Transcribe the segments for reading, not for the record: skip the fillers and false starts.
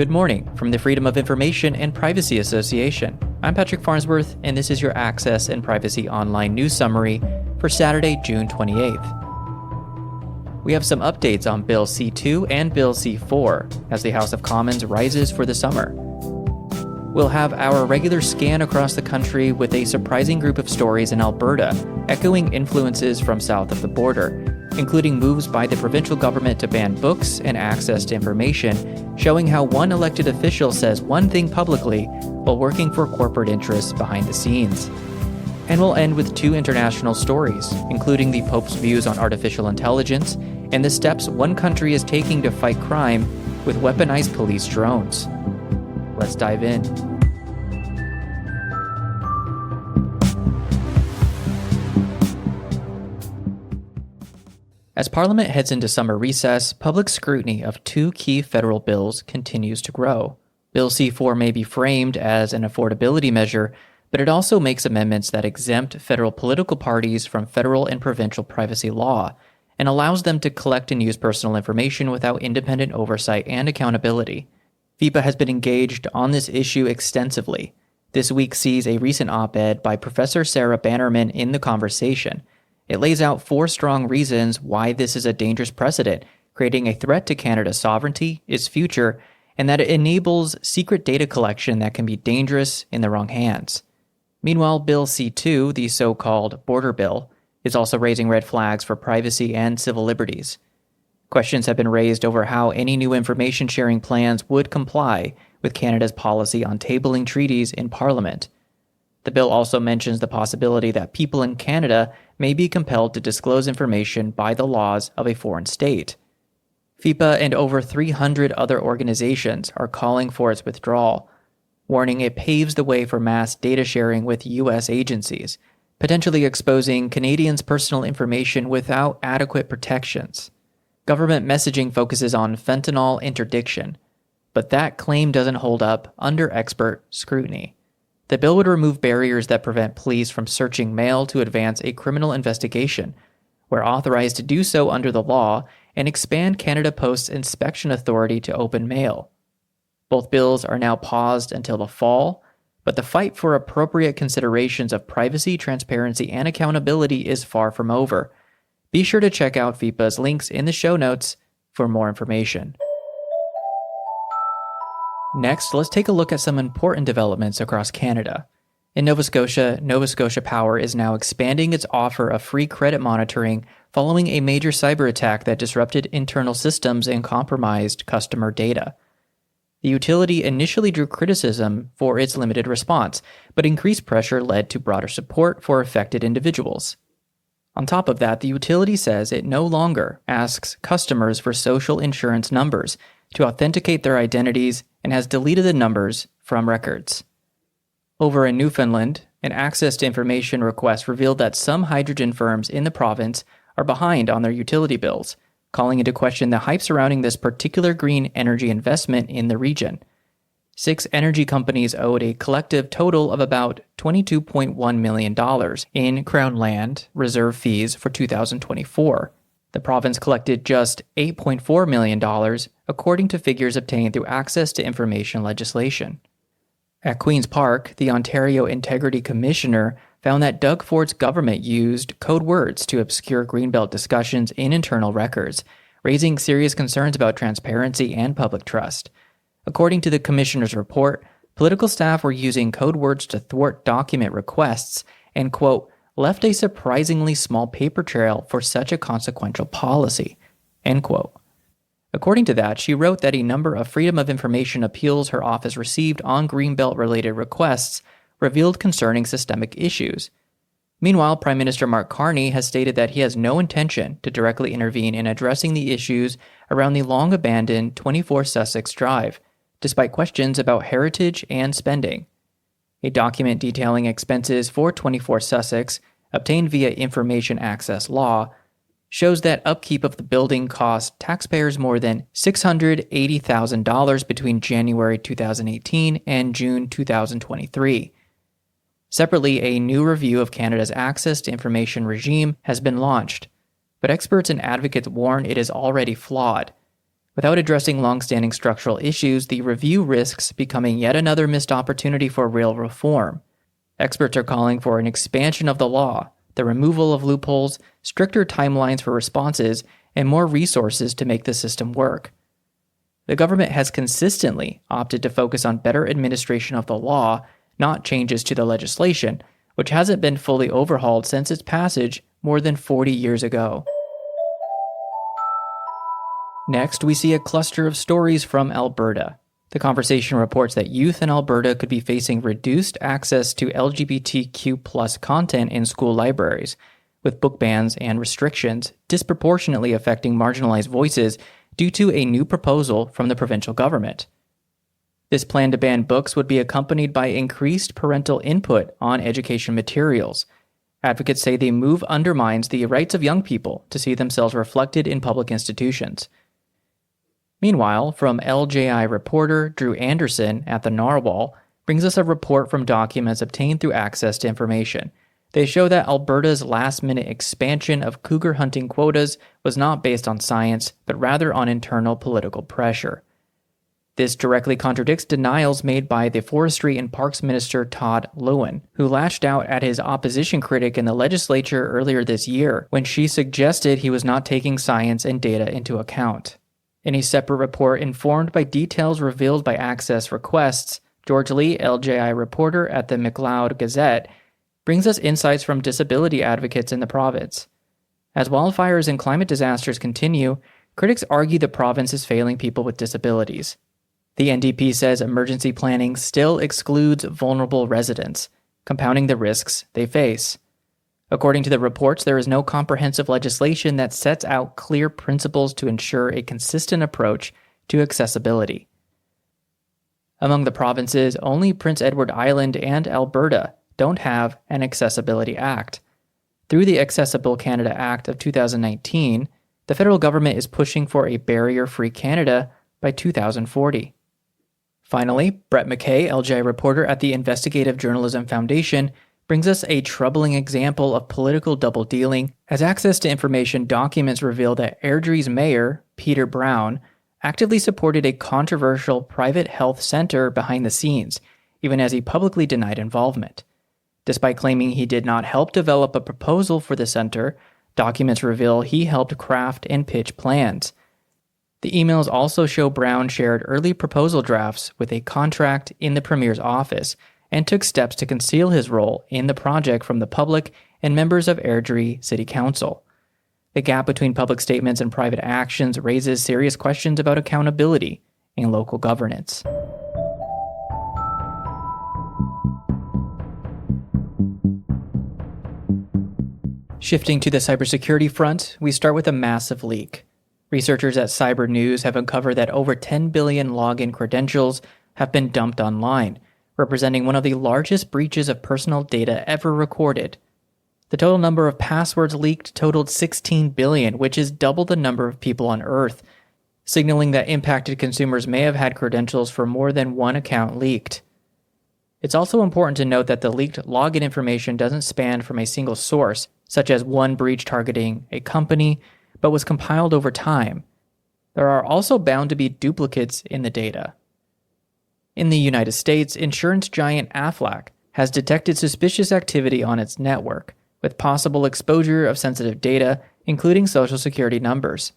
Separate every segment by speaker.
Speaker 1: Good morning from the Freedom of Information and Privacy Association. I'm Patrick Farnsworth, and this is your Access and Privacy Online News Summary for Saturday, June 28th. We have some updates on Bill C2 and Bill C4 as the House of Commons rises for the summer. We'll have our regular scan across the country with a surprising group of stories in Alberta, echoing influences from south of the border, including moves by the provincial government to ban books and access to information, showing how one elected official says one thing publicly while working for corporate interests behind the scenes. And we'll end with two international stories, including the Pope's views on artificial intelligence and the steps one country is taking to fight crime with weaponized police drones. Let's dive in. As Parliament heads into summer recess, public scrutiny of two key federal bills continues to grow. Bill C4 may be framed as an affordability measure, but it also makes amendments that exempt federal political parties from federal and provincial privacy law and allows them to collect and use personal information without independent oversight and accountability. FIPA has been engaged on this issue extensively. This week sees a recent op-ed by Professor Sarah Bannerman in The Conversation. It lays out 4 strong reasons why this is a dangerous precedent, creating a threat to Canada's sovereignty, its future, and that it enables secret data collection that can be dangerous in the wrong hands. Meanwhile, Bill C2, the so-called border bill, is also raising red flags for privacy and civil liberties. Questions have been raised over how any new information sharing plans would comply with Canada's policy on tabling treaties in Parliament. The bill also mentions the possibility that people in Canada may be compelled to disclose information by the laws of a foreign state. FIPA and over 300 other organizations are calling for its withdrawal, warning it paves the way for mass data sharing with U.S. agencies, potentially exposing Canadians' personal information without adequate protections. Government messaging focuses on fentanyl interdiction, but that claim doesn't hold up under expert scrutiny. The bill would remove barriers that prevent police from searching mail to advance a criminal investigation, where authorized to do so under the law, and expand Canada Post's inspection authority to open mail. Both bills are now paused until the fall, but the fight for appropriate considerations of privacy, transparency, and accountability is far from over. Be sure to check out FIPA's links in the show notes for more information. Next, let's take a look at some important developments across Canada. In Nova Scotia Power is now expanding its offer of free credit monitoring following a major cyber attack that disrupted internal systems and compromised customer data. The utility initially drew criticism for its limited response, but increased pressure led to broader support for affected individuals. On top of that, the utility says it no longer asks customers for social insurance numbers to authenticate their identities and has deleted the numbers from records. Over in Newfoundland, an access to information request revealed that some hydrogen firms in the province are behind on their utility bills, calling into question the hype surrounding this particular green energy investment in the region. 6 energy companies owed a collective total of about $22.1 million in Crown Land Reserve fees for 2024. The province collected just $8.4 million, according to figures obtained through access to information legislation. At Queen's Park, the Ontario Integrity Commissioner found that Doug Ford's government used code words to obscure Greenbelt discussions in internal records, raising serious concerns about transparency and public trust. According to the commissioner's report, political staff were using code words to thwart document requests and, quote, left a surprisingly small paper trail for such a consequential policy, end quote. According to that, she wrote that a number of Freedom of Information appeals her office received on Greenbelt-related requests revealed concerning systemic issues. Meanwhile, Prime Minister Mark Carney has stated that he has no intention to directly intervene in addressing the issues around the long-abandoned 24 Sussex Drive, despite questions about heritage and spending. A document detailing expenses for 24 Sussex, obtained via Information Access Law, shows that upkeep of the building cost taxpayers more than $680,000 between January 2018 and June 2023. Separately, a new review of Canada's access to information regime has been launched, but experts and advocates warn it is already flawed. Without addressing long-standing structural issues, the review risks becoming yet another missed opportunity for real reform. Experts are calling for an expansion of the law, the removal of loopholes, stricter timelines for responses, and more resources to make the system work. The government has consistently opted to focus on better administration of the law, not changes to the legislation, which hasn't been fully overhauled since its passage more than 40 years ago. Next, we see a cluster of stories from Alberta. The conversation reports that youth in Alberta could be facing reduced access to LGBTQ+ content in school libraries, with book bans and restrictions disproportionately affecting marginalized voices due to a new proposal from the provincial government. This plan to ban books would be accompanied by increased parental input on education materials. Advocates say the move undermines the rights of young people to see themselves reflected in public institutions. Meanwhile, from LJI reporter Drew Anderson at the Narwhal brings us a report from documents obtained through access to information. They show that Alberta's last-minute expansion of cougar hunting quotas was not based on science, but rather on internal political pressure. This directly contradicts denials made by the Forestry and Parks Minister Todd Loewen, who lashed out at his opposition critic in the legislature earlier this year when she suggested he was not taking science and data into account. In a separate report informed by details revealed by access requests, George Lee, LJI reporter at the McLeod Gazette, brings us insights from disability advocates in the province. As wildfires and climate disasters continue, critics argue the province is failing people with disabilities. The NDP says emergency planning still excludes vulnerable residents, compounding the risks they face. According to the reports, there is no comprehensive legislation that sets out clear principles to ensure a consistent approach to accessibility. Among the provinces, only Prince Edward Island and Alberta don't have an Accessibility Act. Through the Accessible Canada Act of 2019, the federal government is pushing for a barrier-free Canada by 2040. Finally, Brett McKay, LJ reporter at the Investigative Journalism Foundation, brings us a troubling example of political double-dealing, as access to information documents reveal that Airdrie's mayor, Peter Brown, actively supported a controversial private health center behind the scenes, even as he publicly denied involvement. Despite claiming he did not help develop a proposal for the center, documents reveal he helped craft and pitch plans. The emails also show Brown shared early proposal drafts with a contract in the Premier's office and took steps to conceal his role in the project from the public and members of Airdrie City Council. The gap between public statements and private actions raises serious questions about accountability in local governance. Shifting to the cybersecurity front, we start with a massive leak. Researchers at Cyber News have uncovered that over 10 billion login credentials have been dumped online, representing one of the largest breaches of personal data ever recorded. The total number of passwords leaked totaled 16 billion, which is double the number of people on Earth, signaling that impacted consumers may have had credentials for more than one account leaked. It's also important to note that the leaked login information doesn't span from a single source, such as one breach targeting a company, but was compiled over time. There are also bound to be duplicates in the data. In the United States, insurance giant Aflac has detected suspicious activity on its network, with possible exposure of sensitive data, including Social Security numbers.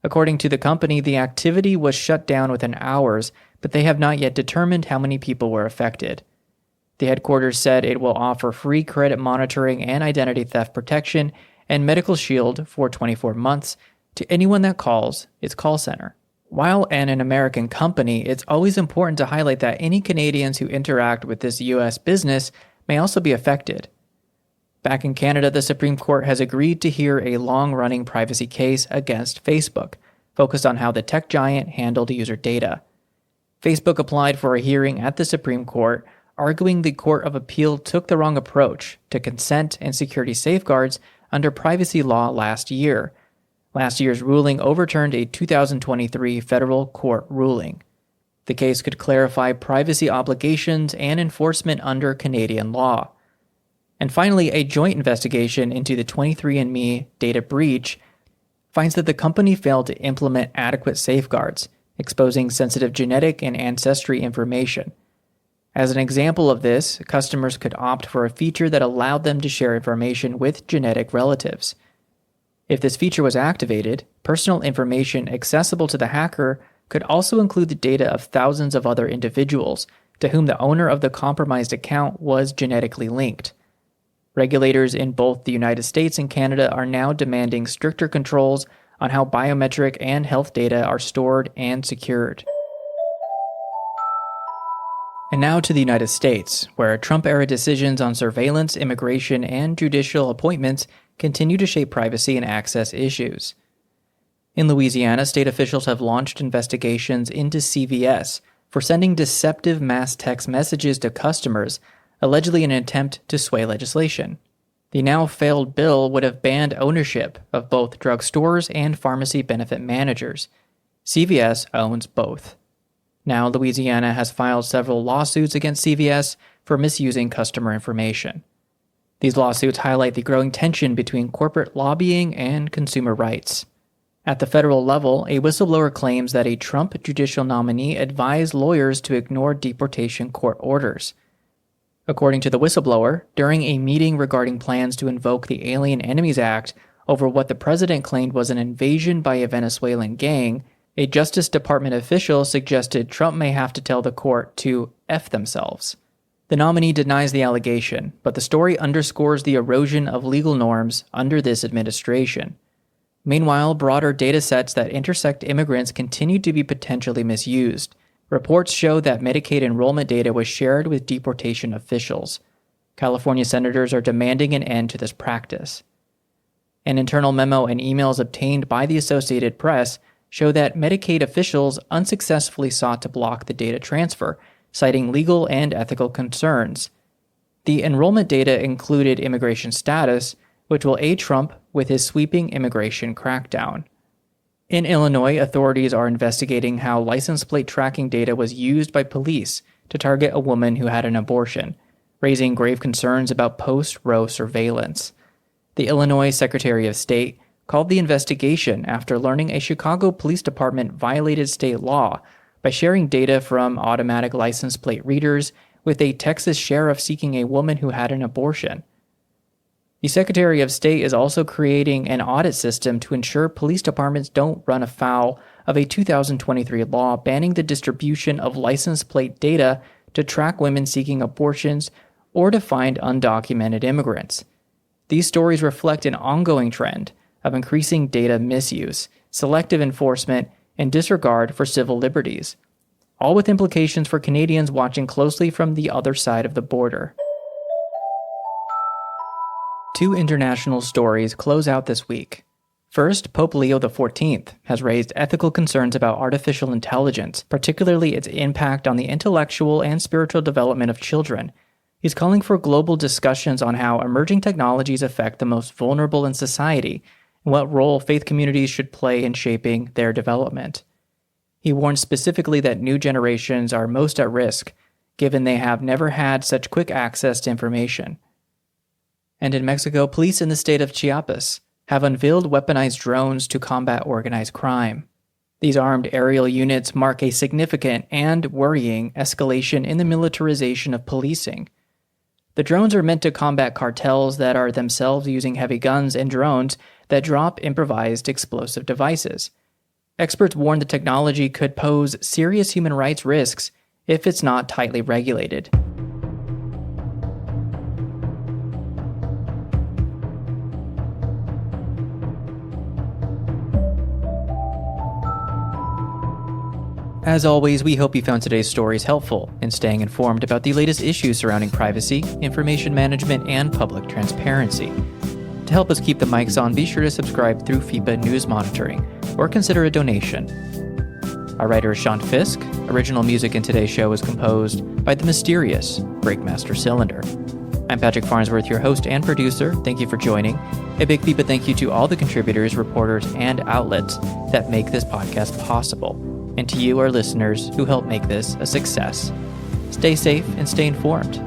Speaker 1: According to the company, the activity was shut down within hours, but they have not yet determined how many people were affected. The headquarters said it will offer free credit monitoring and identity theft protection and medical shield for 24 months to anyone that calls its call center. While an American company, it's always important to highlight that any Canadians who interact with this U.S. business may also be affected. Back in Canada, the Supreme Court has agreed to hear a long-running privacy case against Facebook, focused on how the tech giant handled user data. Facebook applied for a hearing at the Supreme Court, arguing the Court of Appeal took the wrong approach to consent and security safeguards under privacy law last year. Last year's ruling overturned a 2023 federal court ruling. The case could clarify privacy obligations and enforcement under Canadian law. And finally, a joint investigation into the 23andMe data breach finds that the company failed to implement adequate safeguards, exposing sensitive genetic and ancestry information. As an example of this, customers could opt for a feature that allowed them to share information with genetic relatives. If this feature was activated, personal information accessible to the hacker could also include the data of thousands of other individuals to whom the owner of the compromised account was genetically linked. Regulators in both the United States and Canada are now demanding stricter controls on how biometric and health data are stored and secured. And now to the United States, where Trump-era decisions on surveillance, immigration, and judicial appointments continue to shape privacy and access issues. In Louisiana, state officials have launched investigations into CVS for sending deceptive mass text messages to customers, allegedly in an attempt to sway legislation. The now failed bill would have banned ownership of both drugstores and pharmacy benefit managers. CVS owns both. Now, Louisiana has filed several lawsuits against CVS for misusing customer information. These lawsuits highlight the growing tension between corporate lobbying and consumer rights. At the federal level, a whistleblower claims that a Trump judicial nominee advised lawyers to ignore deportation court orders. According to the whistleblower, during a meeting regarding plans to invoke the Alien Enemies Act over what the president claimed was an invasion by a Venezuelan gang, a Justice Department official suggested Trump may have to tell the court to F themselves. The nominee denies the allegation, but the story underscores the erosion of legal norms under this administration. Meanwhile, broader data sets that intersect immigrants continue to be potentially misused. Reports show that Medicaid enrollment data was shared with deportation officials. California senators are demanding an end to this practice. An internal memo and emails obtained by the Associated Press show that Medicaid officials unsuccessfully sought to block the data transfer, citing legal and ethical concerns. The enrollment data included immigration status, which will aid Trump with his sweeping immigration crackdown. In Illinois, authorities are investigating how license plate tracking data was used by police to target a woman who had an abortion, raising grave concerns about post-Roe surveillance. The Illinois Secretary of State called the investigation after learning a Chicago police department violated state law by sharing data from automatic license plate readers with a Texas sheriff seeking a woman who had an abortion. The Secretary of State is also creating an audit system to ensure police departments don't run afoul of a 2023 law banning the distribution of license plate data to track women seeking abortions or to find undocumented immigrants. These stories reflect an ongoing trend of increasing data misuse, selective enforcement, and disregard for civil liberties, all with implications for Canadians watching closely from the other side of the border. Two international stories close out this week. First, Pope Leo XIV has raised ethical concerns about artificial intelligence, particularly its impact on the intellectual and spiritual development of children. He's calling for global discussions on how emerging technologies affect the most vulnerable in society, and what role faith communities should play in shaping their development. He warns specifically that new generations are most at risk, given they have never had such quick access to information. And in Mexico, police in the state of Chiapas have unveiled weaponized drones to combat organized crime. These armed aerial units mark a significant and worrying escalation in the militarization of policing. The drones are meant to combat cartels that are themselves using heavy guns and drones that drop improvised explosive devices. Experts warn the technology could pose serious human rights risks if it's not tightly regulated. As always, we hope you found today's stories helpful in staying informed about the latest issues surrounding privacy, information management, and public transparency. To help us keep the mics on, be sure to subscribe through FIPA News Monitoring or consider a donation. Our writer is Sean Fisk. Original music in today's show was composed by the mysterious Breakmaster Cylinder. I'm Patrick Farnsworth, your host and producer. Thank you for joining. A big FIPA thank you to all the contributors, reporters, and outlets that make this podcast possible, and to you, our listeners, who help make this a success. Stay safe and stay informed.